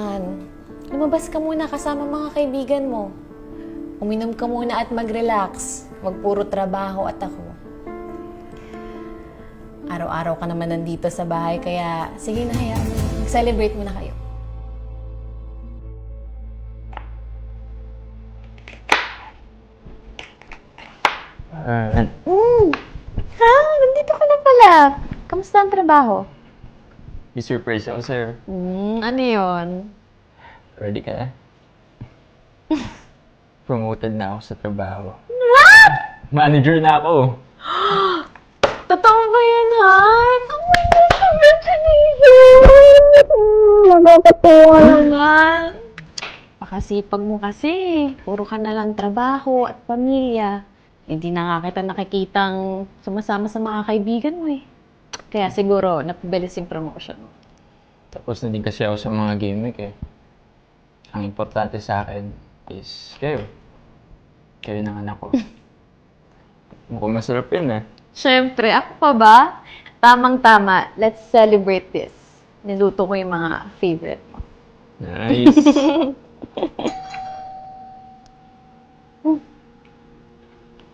Han, lumabas ka muna kasama mga kaibigan mo. Uminom ka muna at mag-relax. Huwag puro trabaho at ako. Araw-araw ka naman nandito sa bahay, kaya sige na, hayaan mo. Mag-celebrate muna kayo. Ha? Nandito ka na pala. Kamusta ang trabaho? I-surprise ako sa'yo. Ano yun? Ready ka na? Promoted na ako sa trabaho. What? Manager na ako. Totoo ba yan, Han? Oh my God, congratulations! Nakakatuwa naman. Pakasipag mo kasi. Puro ka na lang trabaho at pamilya. Hindi na nga kita nakikitang sumasama sa mga kaibigan mo eh. Kaya siguro, napabilis yung promotion mo. Tapos na din kasi ako sa mga gimmick eh. Ang importante sa akin is kayo. Kayo ng anak ko. Mukhang masarap yun eh. Siyempre, ako pa ba? Tamang-tama, let's celebrate this. Niluto ko yung mga favorite mo. Nice.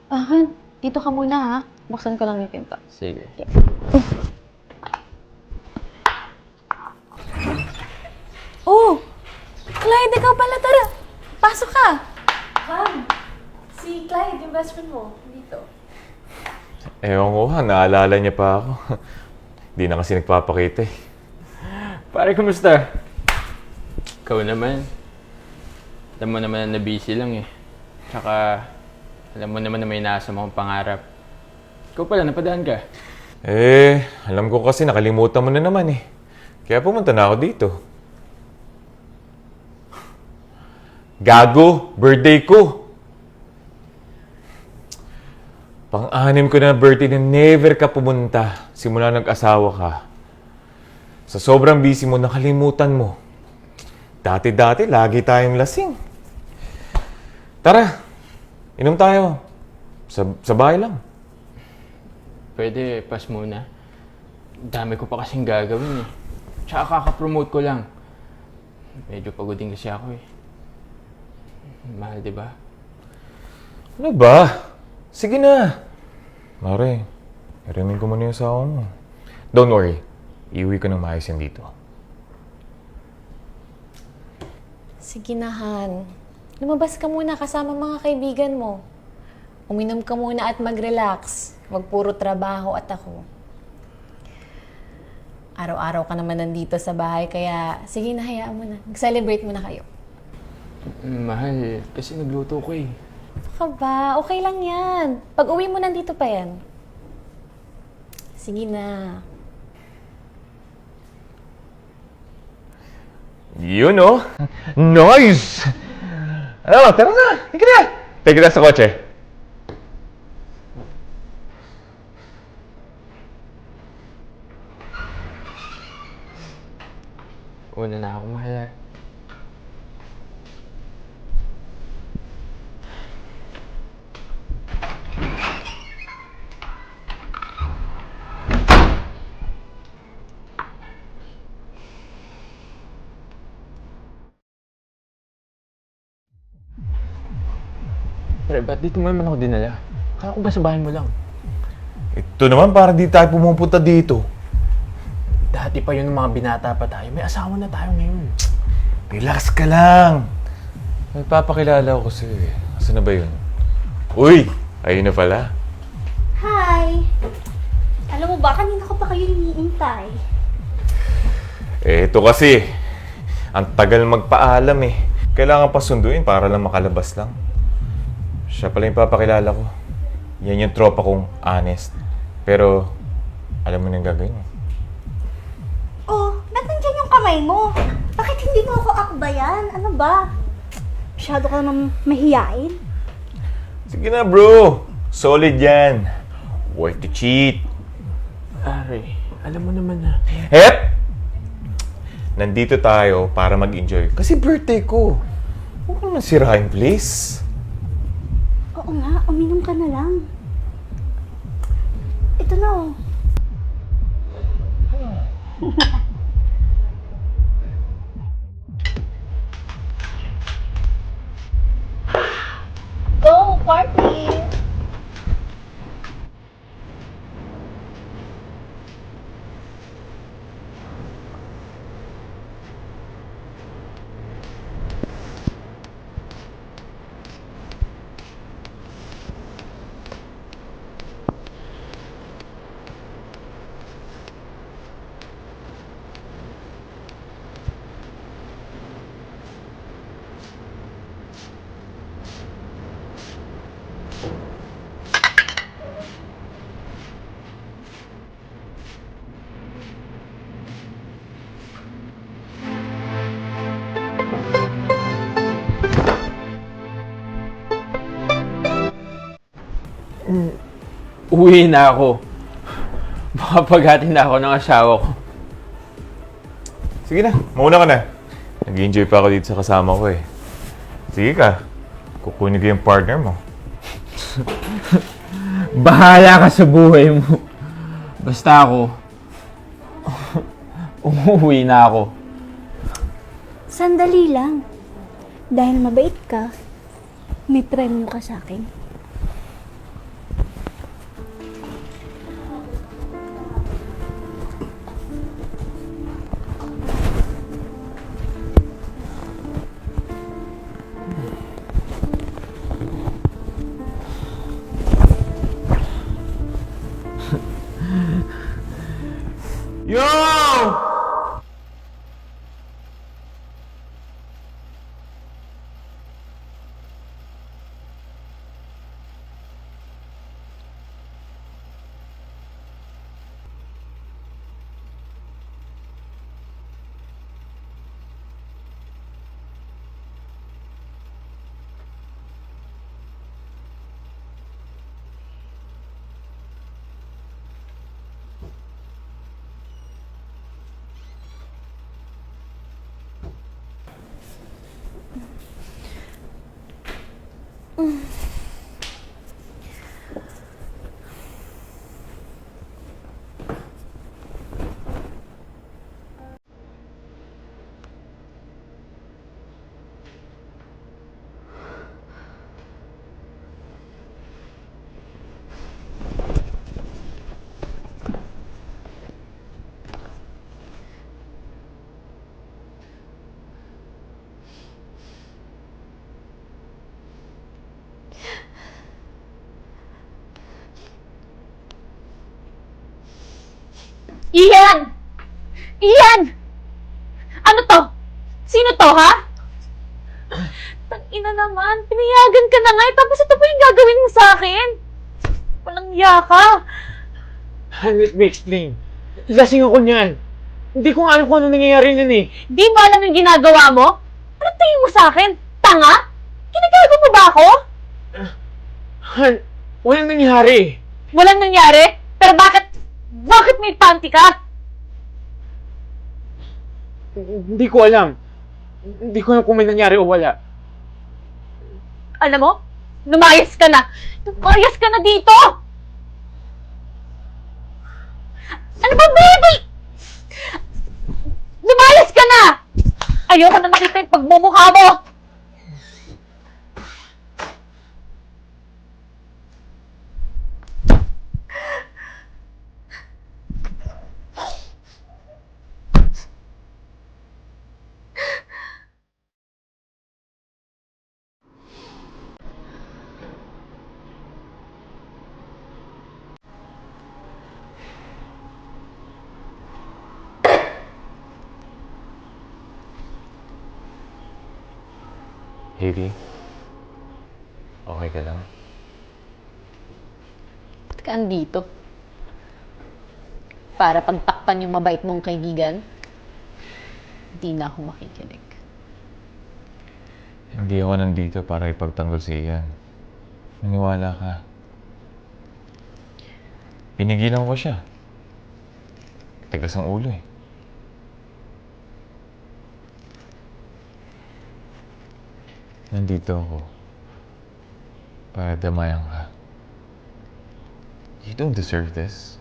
Han, dito ka muna ha. Buksan ko lang yung pinto. Sige. Oh! Clyde, ikaw pala. Tara! Pasok ka! Han, si Clyde, yung best friend mo, dito. Ewan ko, naalala niya pa ako. Hindi na kasi nagpapakita eh. Pare, kumusta? Ikaw naman. Alam mo naman na busy lang eh. Tsaka, alam mo naman na may nasa mong pangarap. Ikaw pala, napadaan ka. Alam ko kasi nakalimutan mo na naman eh. Kaya pumunta na ako dito. Gago! Birthday ko! Pang-anim ko na birthday na never ka pumunta simula nag-asawa ka. Sa sobrang busy mo, nakalimutan mo. Dati-dati, lagi tayong lasing. Tara, inom tayo. Sa bahay lang. Pwede, pass muna. Dami ko pa kasing gagawin eh. Tsaka kakapromote ko lang. Medyo pagod din kasi ako eh. Mahal, di ba? Ano ba? Sige na. Mare, irimin ko muna yung asawa mo. Don't worry. Iuwi ko ng maayos yan dito. Sige na, Han. Lumabas ka muna kasama mga kaibigan mo. Uminom ka muna at mag-relax. Huwag puro trabaho at ako. Araw-araw ka naman nandito sa bahay, kaya sige na, hayaan mo na. Mag-celebrate muna kayo. Mahal, kasi nagluto ko eh. Ka ba? Okay lang yan. Pag uwi mo, nandito pa yan. Sige na. Yun oh! Nice! Ano, tara na! Hindi na! Take na sa kotse. Una na ako, mahal. Pre, ba't dito mo naman ako dinala? Kala ko ba sa bahay mo lang? Ito naman, para di tayo pumupunta dito. Dati pa yun ng mga binata pa tayo. May asawa na tayo ngayon. Relax ka lang. Nagpapakilala ko kasi. Asan na ba yun? Uy! Ayun na pala. Hi! Alam mo ba, kanina ko pa kayo iniintay. Ito kasi. Ang tagal magpaalam eh. Kailangan pa sunduin para lang makalabas lang. Siya pala yung papakilala ko. Yan yung tropa kong honest. Pero, alam mo na yung gagawin mo. Oh, ba't nandyan yung kamay mo? Bakit hindi mo ako akbayan? Ano ba? Masyado ka naman mahiyain. Sige na bro. Solid yan. Worth the cheat. Pare, alam mo naman na. Hep! Nandito tayo para mag-enjoy. Kasi birthday ko. Huwag naman sirain, please. Oo nga, uminom ka na lang. Ito na oh. Uwi na ako. Makapaghati na ako ng asawa ko. Sige na, mauna ka na. Nag-enjoy pa ako dito sa kasama ko eh. Sige ka, kukunin ko yung partner mo. Bahala ka sa buhay mo. Basta ako, umuwi na ako. Sandali lang. Dahil mabait ka, may premyo ka sa akin. Yo! Ian! Ian! Ano to? Sino to, ha? Tangina naman, pinayagan ka na nga, tapos ito pa yung gagawin mo sa akin. Walang iya ka. Let me explain. Lasing ako niyan. Hindi ko nga alam kung ano nangyayari nun eh. Di mo alam yung ginagawa mo? Ano tingin mo sa akin? Tanga? Ginagago mo ba ako? Han, walang nangyari. Walang nangyari? Pero bakit may panty ka? Hindi ko alam. Hindi ko alam kung may nangyari o wala. Alam mo? Lumayas ka na! Lumayas ka na dito! Ano ba, baby? Lumayas ka na! Ayoko na makita yung pagmumukha mo! Hailey, okay ka lang? Ba't ka andito? Para pagtakpan yung mabait mong kaibigan? Hindi na ako makikinig. Hindi ako nandito para ipagtanggol si Ian. Maniwala ka. Pinigilan ko siya. Tigas ang ulo eh. Nandito ako para damayan ka. You don't deserve this.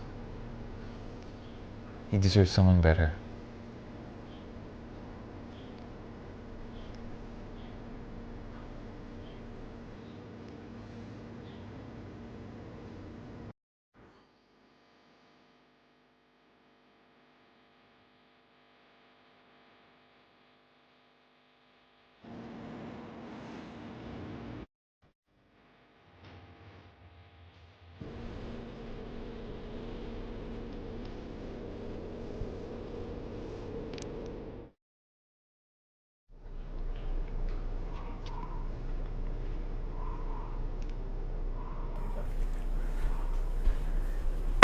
You deserve someone better.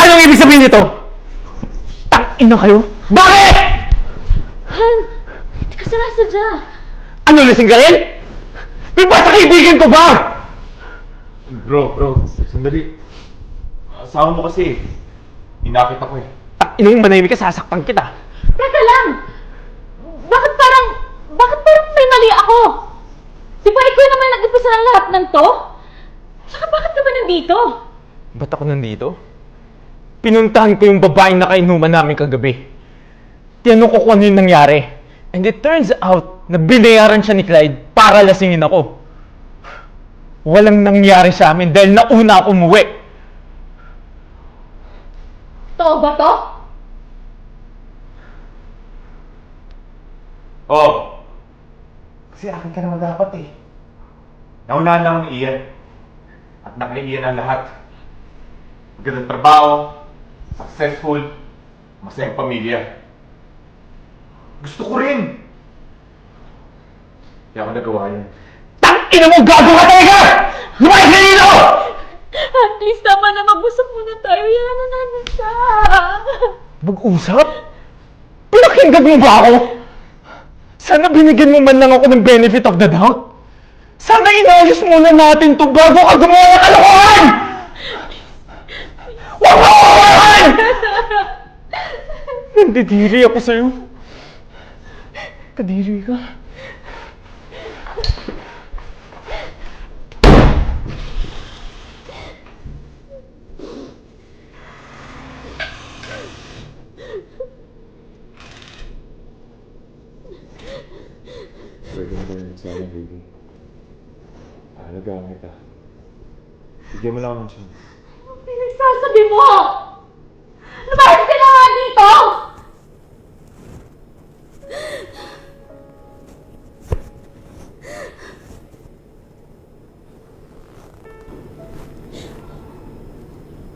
Anong ibig sabihin nito? Tang-ina kayo? Bakit? Han! Hindi ka sinasadya! Ano, lasing ka rin? May basta kaibigan ko ba? Bro, sandali. Asawa mo kasi. Inakit ako eh. Inong manahimik ka, sasaktan kita. Teka lang! Bakit parang may mali ako? Di ba ikaw naman nag-umpisa ng lahat ng to? Saka bakit ka ba nandito? Ba't ako nandito? Pinuntahan ko yung babaeng nakainuman namin kagabi. Tinanong ko kung ano yung nangyari. And it turns out na binayaran siya ni Clyde para lasingin ako. Walang nangyari sa amin dahil nauna ako umuwi. Totoo ba to? Oh! Kasi akin ka naman dapat eh. Naunahan lang ni Ian. At nakaiiyan ang lahat. Magandang trabaho, successful, masayang pamilya. Gusto ko rin! Kaya ako nagawa yun. Ina mo, gago ka talaga! Lumayas ka dito! At least tama na, mag-usap muna tayo. Yan na namin siya. Mag-usap? Pinakinggan mo ba ako? Sana binigyan mo man lang ako ng benefit of the doubt. Sana inayos muna natin to bago ka gumawa ng kalokohan! Huwag mo kumahan! Nandidiri ako sa'yo. Kadiri ka. Pwede mo rin sana, baby. Alagaan kita. Bigyan mo lang ako ng chance. Pinagsasabi mo! Lumayas ka na nga dito!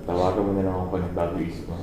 Tawagan mo na lang ako pag nagbago isip mo.